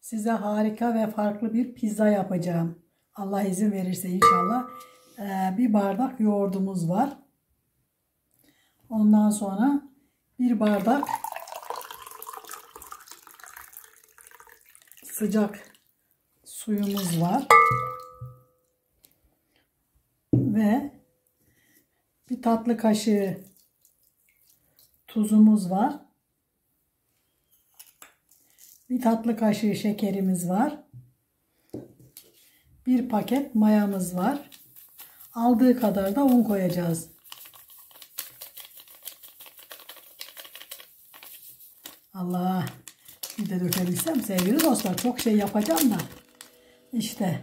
size harika ve farklı bir pizza yapacağım. Allah izin verirse inşallah. Bir bardak yoğurdumuz var. Ondan sonra bir bardak sıcak suyumuz var. Ve bir tatlı kaşığı tuzumuz var. Bir tatlı kaşığı şekerimiz var. Bir paket mayamız var. Aldığı kadar da un koyacağız. Allah, bir de dökebilsem sevgili dostlar, çok şey yapacağım da işte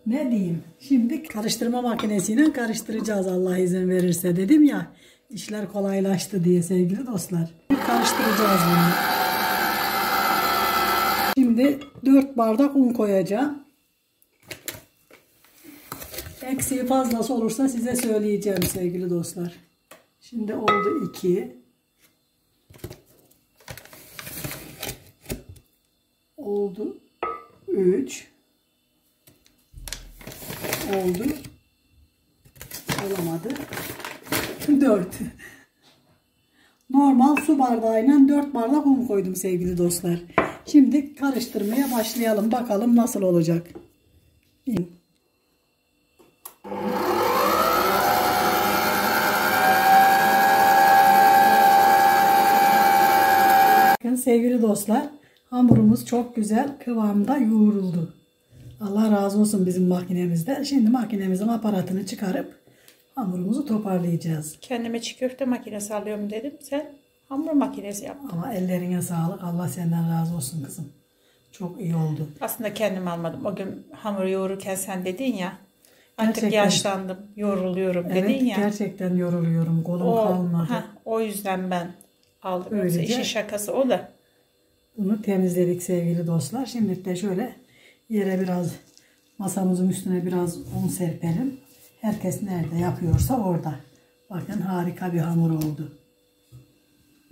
ne diyeyim. Şimdi karıştırma makinesiyle karıştıracağız Allah izin verirse, dedim ya işler kolaylaştı diye sevgili dostlar. Karıştıracağız bunu. Şimdi 4 bardak un koyacağım. Eksiği fazlası olursa size söyleyeceğim sevgili dostlar. Şimdi oldu 2. Oldu 3. Oldu. Olamadı. 4. Normal su bardağıyla 4 bardak un koydum sevgili dostlar. Şimdi karıştırmaya başlayalım. Bakalım nasıl olacak. Bakın sevgili dostlar, hamurumuz çok güzel kıvamda yoğruldu. Allah razı olsun bizim makinemizden. Şimdi makinemizin aparatını çıkarıp hamurumuzu toparlayacağız. Kendime çiğ köfte makinesi alıyorum dedim. Sen hamur makinesi yaptın. Ama ellerine sağlık. Allah senden razı olsun kızım. Çok iyi oldu. Aslında kendim almadım. O gün hamuru yoğururken sen dedin ya. Artık Gerçekten, yaşlandım, yoruluyorum dedin evet, ya. Gerçekten yoruluyorum. Kolum kalmadı. O yüzden ben aldım. Öylece, işin şakası o da. Bunu temizledik sevgili dostlar. Şimdi de şöyle yere biraz, masamızın üstüne biraz un serpelim. Herkes nerede yapıyorsa orada. Bakın harika bir hamur oldu.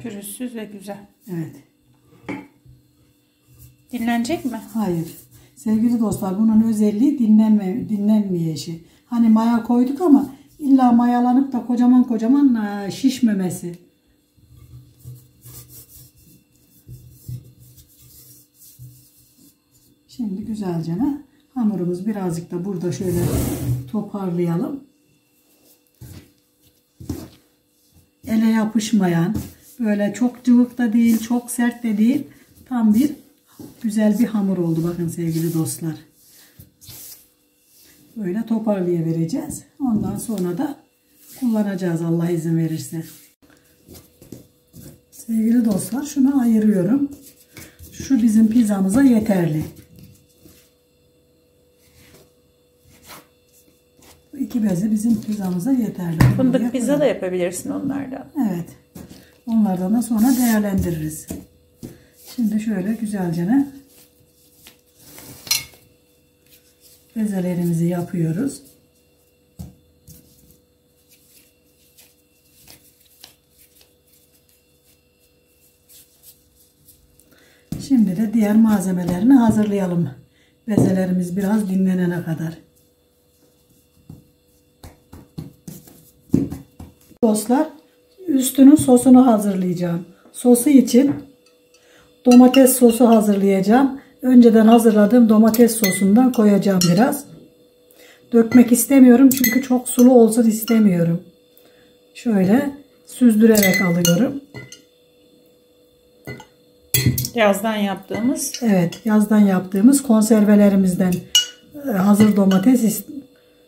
Pürüzsüz ve güzel. Evet. Dinlenecek mi? Hayır. Sevgili dostlar, bunun özelliği dinlenmeye işi. Hani maya koyduk ama illa mayalanıp da kocaman şişmemesi. Şimdi güzelce hamurumuz birazcık da burada şöyle toparlayalım. Ele yapışmayan, böyle çok cıvık da değil, çok sert de değil, tam bir güzel bir hamur oldu bakın sevgili dostlar. Böyle toparlayıvereceğiz. Ondan sonra da kullanacağız Allah izin verirse. Sevgili dostlar, şunu ayırıyorum. Şu bizim pizzamıza yeterli. 2 bezi bizim pizzamıza yeterli. Fındık pizza da yapabilirsin onlardan. Evet. Onlardan da sonra değerlendiririz. Şimdi şöyle güzelce bezelerimizi yapıyoruz. Şimdi de diğer malzemelerini hazırlayalım. Bezelerimiz biraz dinlenene kadar. Dostlar, üstünün sosunu hazırlayacağım. Sosu için domates sosu hazırlayacağım. Önceden hazırladığım domates sosundan koyacağım biraz. Dökmek istemiyorum çünkü çok sulu olsun istemiyorum. Şöyle süzdürerek alıyorum. Yazdan yaptığımız. Evet, yazdan yaptığımız konservelerimizden hazır domates.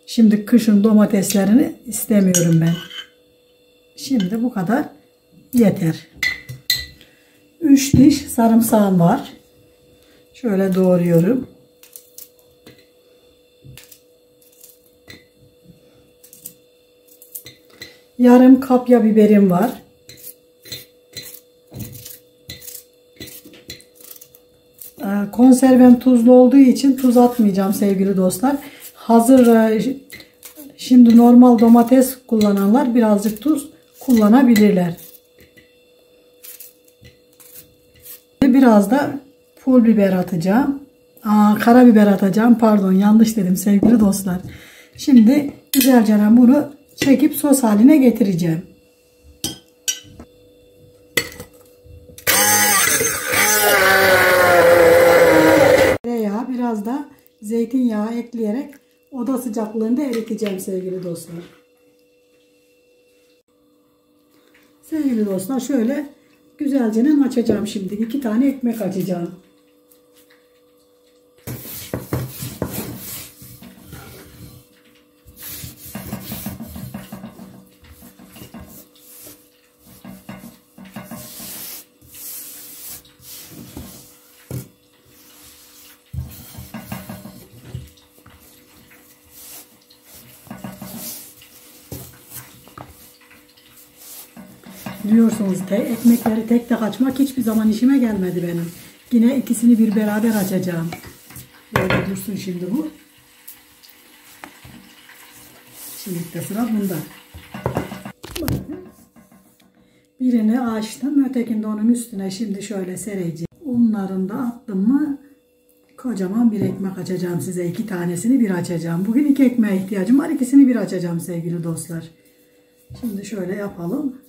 Şimdi kışın domateslerini istemiyorum ben. Şimdi bu kadar yeter. 3 diş sarımsağım var. Şöyle doğruyorum. Yarım kapya biberim var. Konservem tuzlu olduğu için tuz atmayacağım sevgili dostlar. Hazır şimdi normal domates kullananlar birazcık tuz kullanabilirler. Biraz da pul biber atacağım. Karabiber atacağım. Pardon, yanlış dedim sevgili dostlar. Şimdi güzelce bunu çekip sos haline getireceğim. Tereyağı, biraz da zeytinyağı ekleyerek oda sıcaklığında eriteceğim sevgili dostlar. Sevgili dostlar, şöyle güzelce açacağım şimdi. 2 tane ekmek açacağım. Biliyorsunuz ekmekleri tek tek açmak hiçbir zaman işime gelmedi benim. Yine ikisini bir beraber açacağım. Böyle dursun şimdi bu. Şimdi de sıra bunda. Birini açtım. Ötekini de onun üstüne şimdi şöyle sereceğim. Unlarını da attım mı kocaman bir ekmek açacağım size. 2 tanesini bir açacağım. Bugün 2 ekmeğe ihtiyacım var. İkisini bir açacağım sevgili dostlar. Şimdi şöyle yapalım.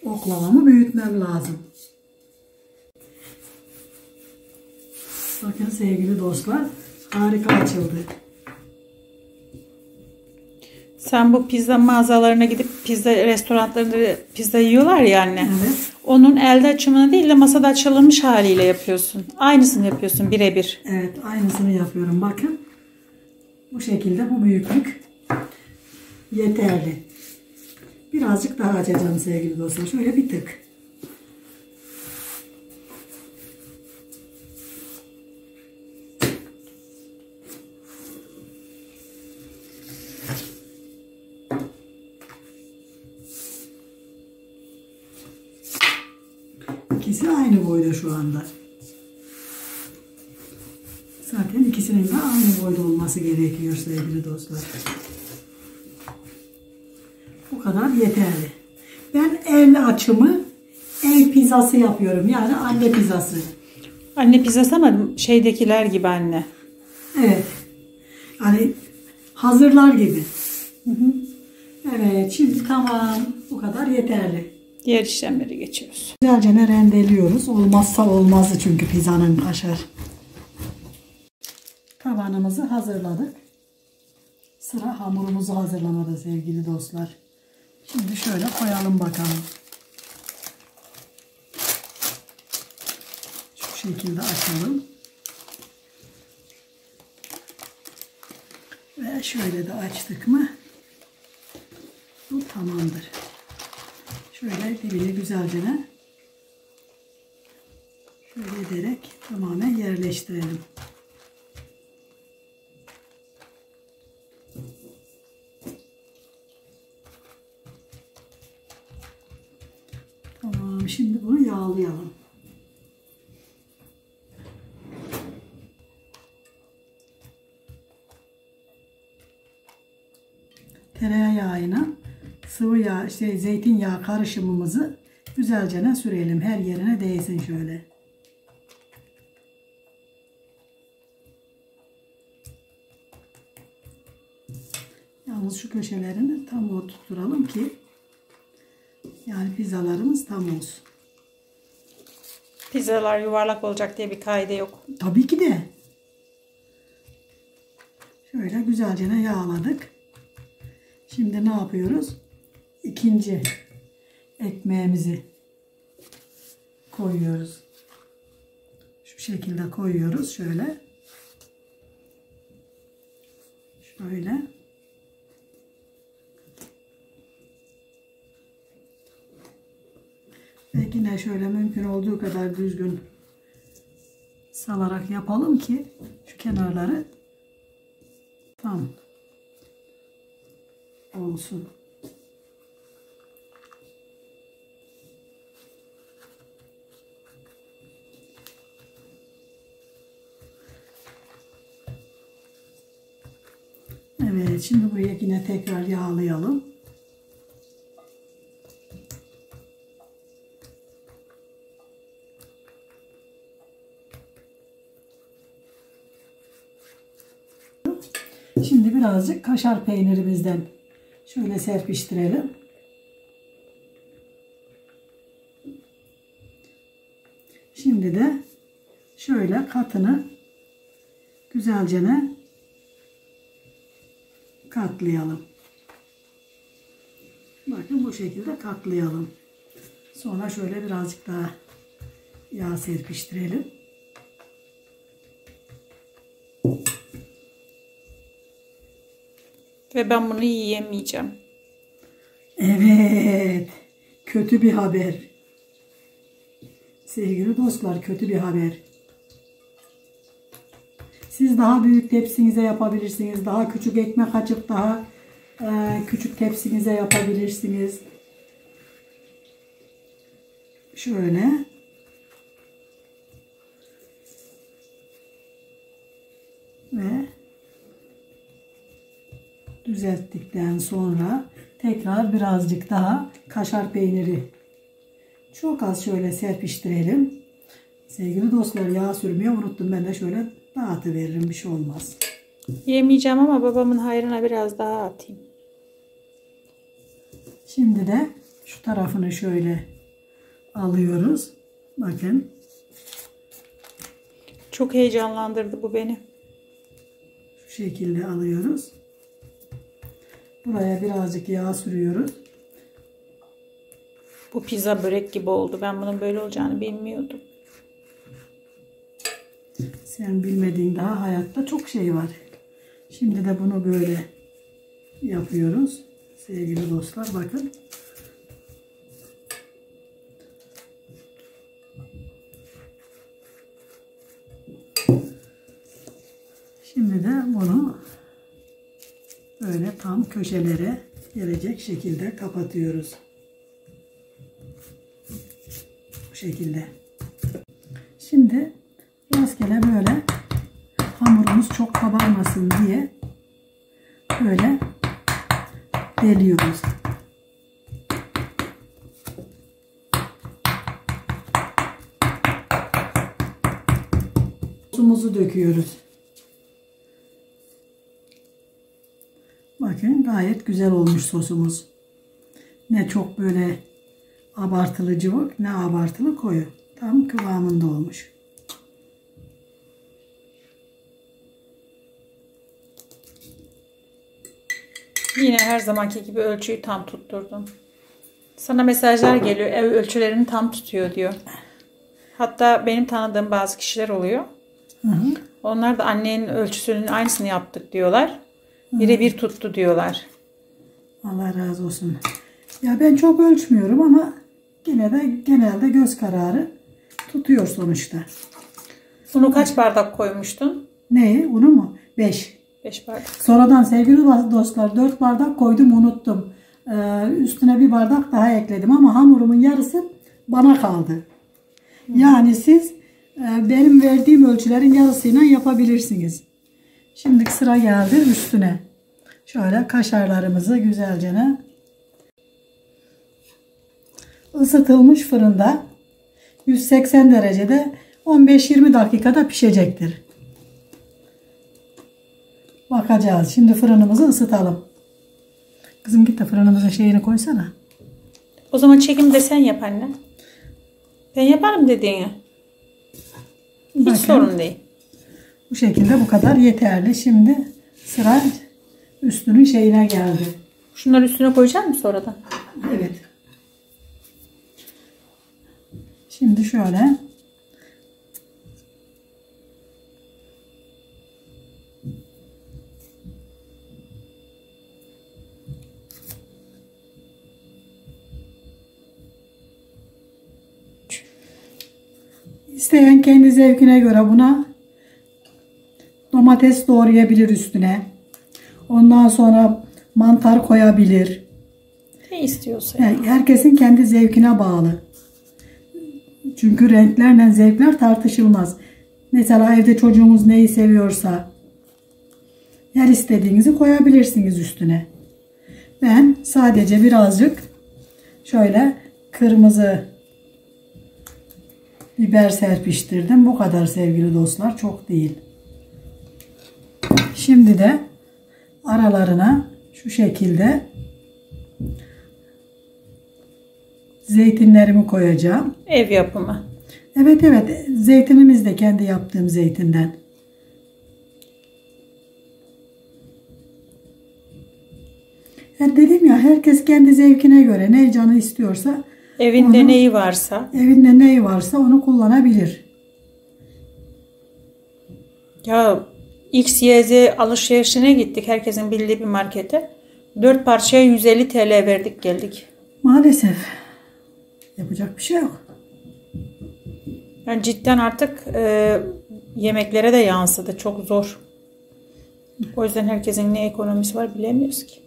Oklavamı büyütmem lazım. Bakın sevgili dostlar, harika açıldı. Sen bu pizza mağazalarına gidip pizza restoranlarında pizza yiyorlar ya anne. Evet. Onun elde açımını değil de masada açılmış haliyle yapıyorsun. Aynısını yapıyorsun birebir. Evet, aynısını yapıyorum. Bakın. Bu şekilde, bu büyüklük yeterli. Birazcık daha açacağım sevgili dostlar. Şöyle bir tık. İkisi aynı boyda şu anda. Zaten ikisinin de aynı boyda olması gerekiyor sevgili dostlar. Bu kadar yeterli. Ben el açımı, el pizzası yapıyorum. Yani anne pizzası. Anne pizzası ama şeydekiler gibi anne. Evet. Hani hazırlar gibi. Hı hı. Evet. Şimdi tamam. Bu kadar yeterli. Diğer işlemleri geçiyoruz. Güzelce rendeliyoruz. Olmazsa olmazı çünkü pizzanın kaşar. Tabanımızı hazırladık. Sıra hamurumuzu hazırlamada sevgili dostlar. Şimdi şöyle koyalım bakalım. Şu şekilde açalım. Ve şöyle de açtık mı bu tamamdır. Şöyle dibini güzelce şöyle ederek tamamen yerleştirelim. Tamam, şimdi bunu yağlayalım. Tereyağıyla sıvı yağ, zeytinyağı karışımımızı güzelce sürelim. Her yerine değsin şöyle. Yalnız şu köşelerini tam oturtturalım ki yani pizzalarımız tam olsun. Pizzalar yuvarlak olacak diye bir kaide yok. Tabii ki de. Şöyle güzelce yağladık. Şimdi ne yapıyoruz? İkinci ekmeğimizi koyuyoruz. Şu şekilde koyuyoruz. Şöyle. Şöyle. Ve yine şöyle mümkün olduğu kadar düzgün salarak yapalım ki şu kenarları tam olsun. Evet, şimdi buraya yine tekrar yağlayalım. Şimdi birazcık kaşar peynirimizden şöyle serpiştirelim. Şimdi de şöyle katını güzelce katlayalım. Bakın bu şekilde katlayalım. Sonra şöyle birazcık daha yağ serpiştirelim. Ve ben bunu yiyemeyeceğim. Evet. Kötü bir haber. Sevgili dostlar, kötü bir haber. Siz daha büyük tepsinize yapabilirsiniz. Daha küçük ekmek açıp daha küçük tepsinize yapabilirsiniz. Şöyle. Ve düzelttikten sonra tekrar birazcık daha kaşar peyniri çok az şöyle serpiştirelim. Sevgili dostlar, yağ sürmeyi unuttum. Ben de şöyle dağıtıveririm, bir şey olmaz. Yemeyeceğim ama babamın hayrına biraz daha atayım. Şimdi de şu tarafını şöyle alıyoruz. Bakın. Çok heyecanlandırdı bu beni. Şu şekilde alıyoruz. Buraya birazcık yağ sürüyoruz. Bu pizza börek gibi oldu. Ben bunun böyle olacağını bilmiyordum. Sen bilmediğin daha hayatta çok şey var. Şimdi de bunu böyle yapıyoruz. Sevgili dostlar, bakın. Şimdi de bunu böyle tam köşelere gelecek şekilde kapatıyoruz. Bu şekilde. Şimdi rastgele böyle hamurumuz çok kabarmasın diye böyle deliyoruz. Sosumuzu döküyoruz. Bakın gayet güzel olmuş sosumuz. Ne çok böyle abartılı cıvık, ne abartılı koyu. Tam kıvamında olmuş. Yine her zamanki gibi ölçüyü tam tutturdum. Sana mesajlar geliyor. Ev ölçülerini tam tutuyor diyor. Hatta benim tanıdığım bazı kişiler oluyor. Hı hı. Onlar da annenin ölçüsünün aynısını yaptık diyorlar. Birebir tuttu diyorlar. Allah razı olsun. Ya ben çok ölçmüyorum ama yine de genelde göz kararı tutuyor sonuçta. Bunu kaç bardak koymuştun? Neyi? Unu mu? 5. 5 bardak. Sonradan sevgili dostlar 4 bardak koydum, unuttum. Üstüne bir bardak daha ekledim ama hamurumun yarısı bana kaldı. Yani siz benim verdiğim ölçülerin yarısıyla yapabilirsiniz. Şimdi sıra geldi üstüne. Şöyle kaşarlarımızı güzelce ısıtılmış fırında 180 derecede 15-20 dakikada pişecektir. Bakacağız. Şimdi fırınımızı ısıtalım. Kızım git de fırınımızın şeyini koysana. O zaman çekim de sen yap anne. Ben yaparım dediğini. Hiç Bakın, sorun değil. bu şekilde bu kadar yeterli. Şimdi sıra üstünün şeyine geldi. Şunları üstüne koyacak mısın sonradan? Evet. Şimdi şöyle İsteyen kendi zevkine göre buna domates doğrayabilir üstüne. Ondan sonra mantar koyabilir. Ne istiyorsa. Yani herkesin kendi zevkine bağlı. Çünkü renklerle zevkler tartışılmaz. Mesela evde çocuğunuz neyi seviyorsa her istediğinizi koyabilirsiniz üstüne. Ben sadece birazcık şöyle kırmızı biber serpiştirdim. Bu kadar sevgili dostlar. Çok değil. Şimdi de aralarına şu şekilde zeytinlerimi koyacağım. Ev yapımı. Evet evet, zeytinimiz de kendi yaptığım zeytinden. Dedim ya, herkes kendi zevkine göre ne canı istiyorsa, Evinde neyi varsa. evinde neyi varsa onu kullanabilir. Ya X, Y, Z alışverişine gittik. Herkesin bildiği bir markete. 4 parçaya 150 TL verdik geldik. Maalesef yapacak bir şey yok. Yani cidden artık yemeklere de yansıdı. Çok zor. O yüzden herkesin ne ekonomisi var bilemiyoruz ki.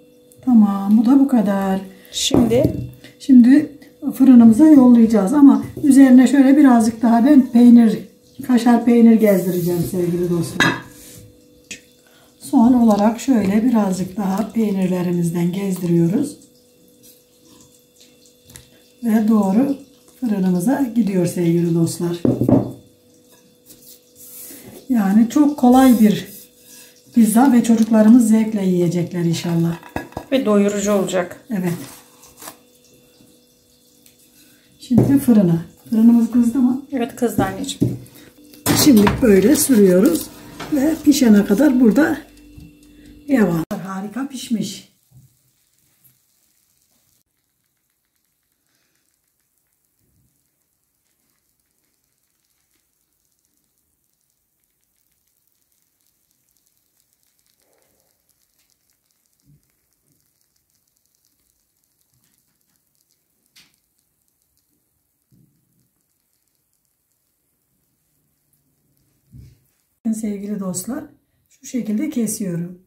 Tamam, bu da bu kadar. Şimdi fırınımıza yollayacağız ama üzerine şöyle birazcık daha ben kaşar peynir gezdireceğim sevgili dostlar. Son olarak şöyle birazcık daha peynirlerimizden gezdiriyoruz. Ve doğru fırınımıza gidiyor sevgili dostlar. Yani çok kolay bir pizza ve çocuklarımız zevkle yiyecekler inşallah. ve doyurucu olacak. Evet. Şimdi fırına. Fırınımız kızdı mı? Evet kızdı anneciğim. Şimdi böyle sürüyoruz ve pişene kadar burada devam. Harika pişmiş. Sevgili dostlar, şu şekilde kesiyorum.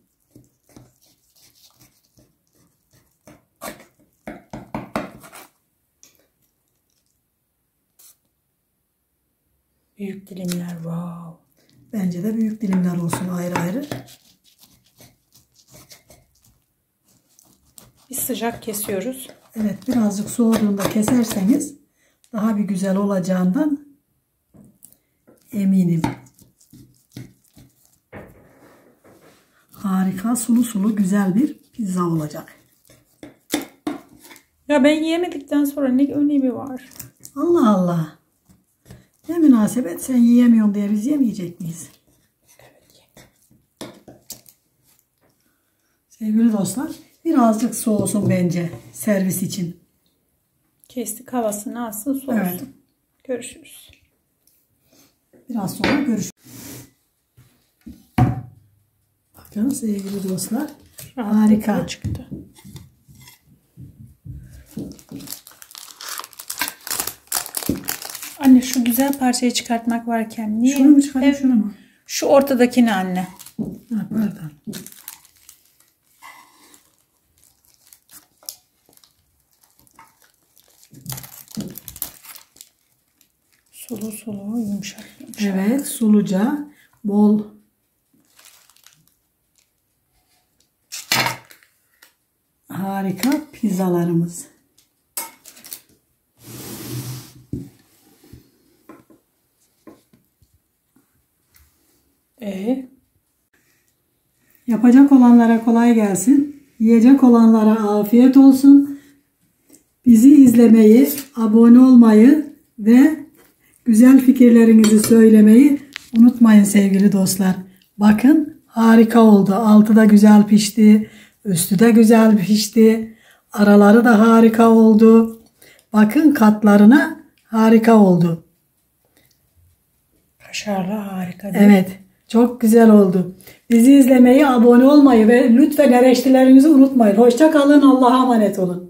Büyük dilimler, wow. Bence de büyük dilimler olsun ayrı ayrı. Biz sıcak kesiyoruz. Evet, birazcık soğuduğunda keserseniz daha bir güzel olacağından eminim. Harika, sulu sulu güzel bir pizza olacak. Ya ben yiyemedikten sonra ne önemi var? Allah Allah. Ne münasebet, sen yiyemiyorsun diye biz yemeyecek miyiz? Sevgili dostlar, birazcık soğusun bence servis için. Kestik, havasını alsın, soğusun. Evet. Görüşürüz. Biraz sonra görüşürüz. Bakın sevgili dostlar, harika çıktı. Anne şu güzel parçayı çıkartmak varken niye? Şunu mu çıkartayım, şunu mu? Şu ortadakini anne. Ha, pardon. Sulu sulu, yumuşak yumuşak. Evet, suluca, bol harika pizzalarımız. Yapacak olanlara kolay gelsin. Yiyecek olanlara afiyet olsun. Bizi izlemeyi, abone olmayı ve güzel fikirlerinizi söylemeyi unutmayın sevgili dostlar. Bakın harika oldu. Altı da güzel pişti. Üstü de güzel pişti. Araları da harika oldu. Bakın katlarına harika oldu. Kaşarlı harika değil mi? Evet, çok güzel oldu. Bizi izlemeyi, abone olmayı ve lütfen eleştirilerinizi unutmayın. Hoşça kalın, Allah'a emanet olun.